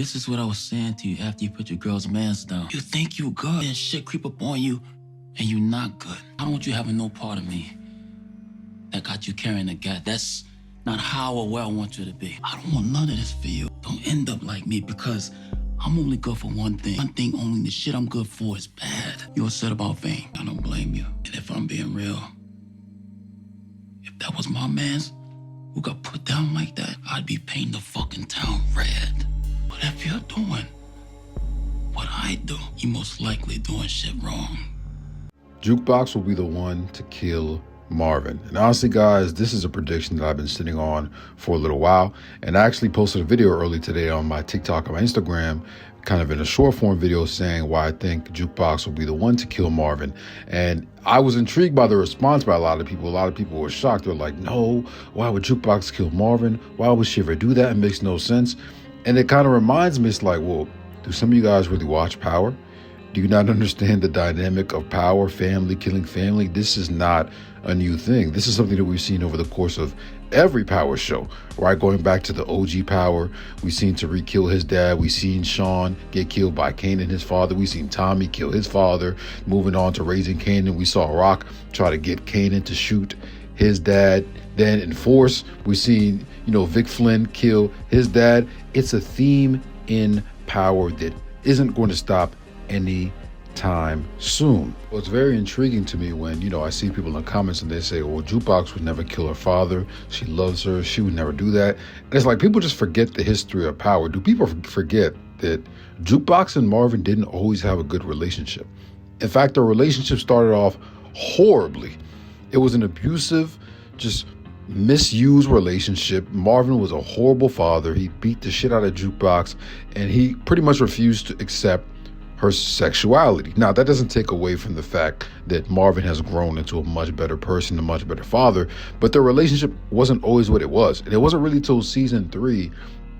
This is what I was saying to you after you put your girl's mans down. You think you good and shit creep up on you and you not good. I don't want you having no part of me that got you carrying the gat. That's not how or where I want you to be. I don't want none of this for you. Don't end up like me because I'm only good for one thing. One thing only, the shit I'm good for is bad. You upset about fame. I don't blame you. And if I'm being real, if that was my mans who got put down like that, I'd be painting the fucking town red. But if you're doing what I do, you're most likely doing shit wrong. Jukebox will be the one to kill Marvin. And honestly, guys, this is a prediction that I've been sitting on for a little while. And I actually posted a video early today on my TikTok and my Instagram, kind of in a short form video saying why I think Jukebox will be the one to kill Marvin. And I was intrigued by the response by a lot of people. A lot of people were shocked. They're like, no, why would Jukebox kill Marvin? Why would she ever do that? It makes no sense. And it kind of reminds me, it's like, well, do some of you guys really watch Power? Do you not understand the dynamic of power, family, killing family? This is not a new thing. This is something that we've seen over the course of every Power show, right? Going back to the OG Power, we've seen Tariq kill his dad. We've seen Sean get killed by Kanan, his father. We've seen Tommy kill his father. Moving on to Raising Kanan, we saw Rock try to get Kanan to shoot his dad. Then in Force, we've seen, Vic Flynn kill his dad. It's a theme in Power that isn't going to stop any time soon. Well, it's very intriguing to me when, I see people in the comments and they say, well, Jukebox would never kill her father. She loves her. She would never do that. And it's like people just forget the history of Power. Do people forget that Jukebox and Marvin didn't always have a good relationship? In fact, their relationship started off horribly. It was an abusive, just misused relationship. Marvin was a horrible father. He beat the shit out of Jukebox and he pretty much refused to accept her sexuality. Now, that doesn't take away from the fact that Marvin has grown into a much better person, a much better father, but their relationship wasn't always what it was. And it wasn't really till season 3,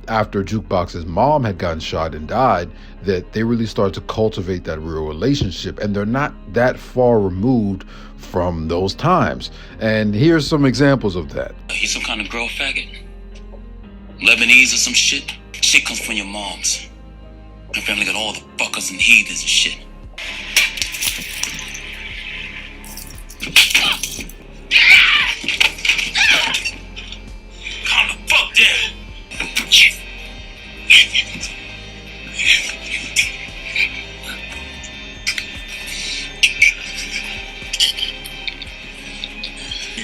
after Jukebox's mom had gotten shot and died, that they really started to cultivate that real relationship. And they're not that far removed from those times. And here's some examples of that. He's some kind of girl faggot. Lebanese or some shit. Shit comes from your moms. My family got all the fuckers and heathens and shit. Calm the fuck down.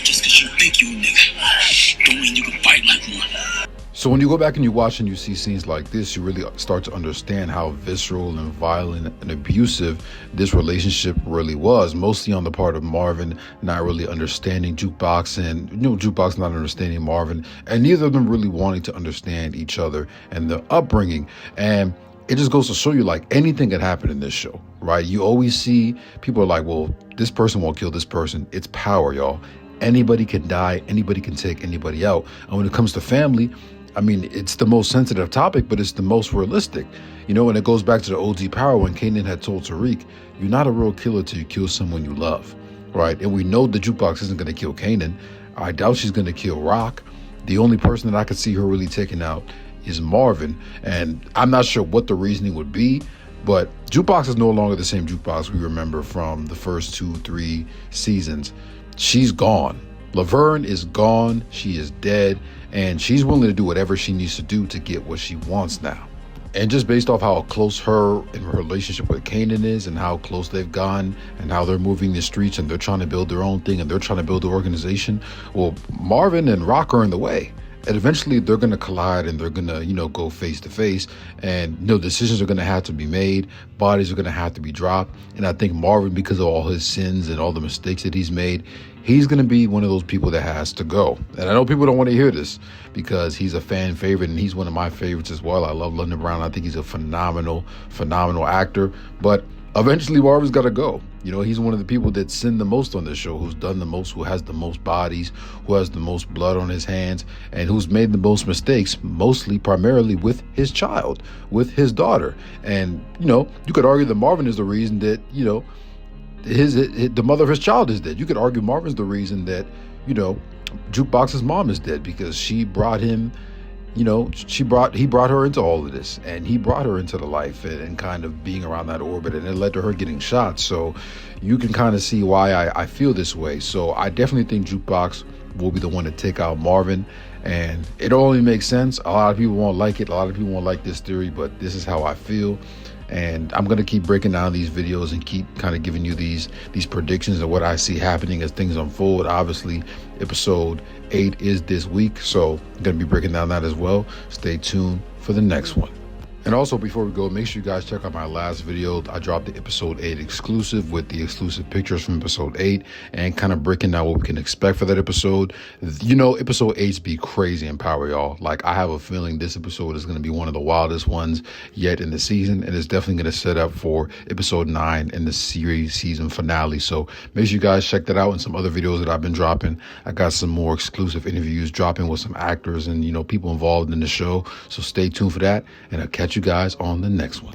Just because you think you a nigga, don't mean you can fight like one. So when you go back and you watch and you see scenes like this, you really start to understand how visceral and violent and abusive this relationship really was, mostly on the part of Marvin not really understanding Jukebox and, Jukebox not understanding Marvin, and neither of them really wanting to understand each other and their upbringing. And it just goes to show you, like, anything can happen in this show, right? You always see people are like, well, this person won't kill this person. It's Power, y'all. Anybody can die. Anybody can take anybody out. And when it comes to family, I mean, it's the most sensitive topic, but it's the most realistic, and it goes back to the OG Power when Kanan had told Tariq, you're not a real killer till you kill someone you love, right? And we know the Jukebox isn't going to kill Kanan. I doubt she's going to kill Rock. The only person that I could see her really taking out is Marvin. And I'm not sure what the reasoning would be, but Jukebox is no longer the same Jukebox we remember from the first 2-3 seasons. She's gone. Laverne is gone. She is dead. And she's willing to do whatever she needs to do to get what she wants now. And just based off how close her and her relationship with Kanan is and how close they've gone and how they're moving the streets and they're trying to build their own thing and they're trying to build the organization, well, Marvin and Rock are in the way. And eventually they're going to collide and they're going to, go face to face. And, decisions are going to have to be made. Bodies are going to have to be dropped. And I think Marvin, because of all his sins and all the mistakes that he's made, he's going to be one of those people that has to go. And I know people don't want to hear this because he's a fan favorite and he's one of my favorites as well. I love London Brown. I think he's a phenomenal actor. But eventually Marvin's got to go. He's one of the people that sinned the most on this show, who's done the most, who has the most bodies, who has the most blood on his hands, and who's made the most mistakes, primarily with his child, with his daughter. And, you could argue that Marvin is the reason that, the mother of his child is dead. You could argue Marvin's the reason that, Jukebox's mom is dead because she brought him, you know, he brought her into all of this, and he brought her into the life and kind of being around that orbit, and it led to her getting shot. So you can kind of see why I feel this way. So I definitely think Jukebox will be the one to take out Marvin, and it only makes sense. A lot of people won't like it. A lot of people won't like this theory, but this is how I feel. And I'm going to keep breaking down these videos and keep kind of giving you these predictions of what I see happening as things unfold. Obviously, episode 8 is this week, so I'm going to be breaking down that as well. Stay tuned for the next one. And also, before we go, make sure you guys check out my last video. I dropped the episode 8 exclusive with the exclusive pictures from episode 8 and kind of breaking down what we can expect for that episode. You know, episode 8's be crazy in power, y'all. Like, I have a feeling this episode is going to be one of the wildest ones yet in the season, and it's definitely going to set up for episode 9 in the series season finale. So make sure you guys check that out and some other videos that I've been dropping. I got some more exclusive interviews dropping with some actors and, you know, people involved in the show. So stay tuned for that, and I'll catch you guys on the next one.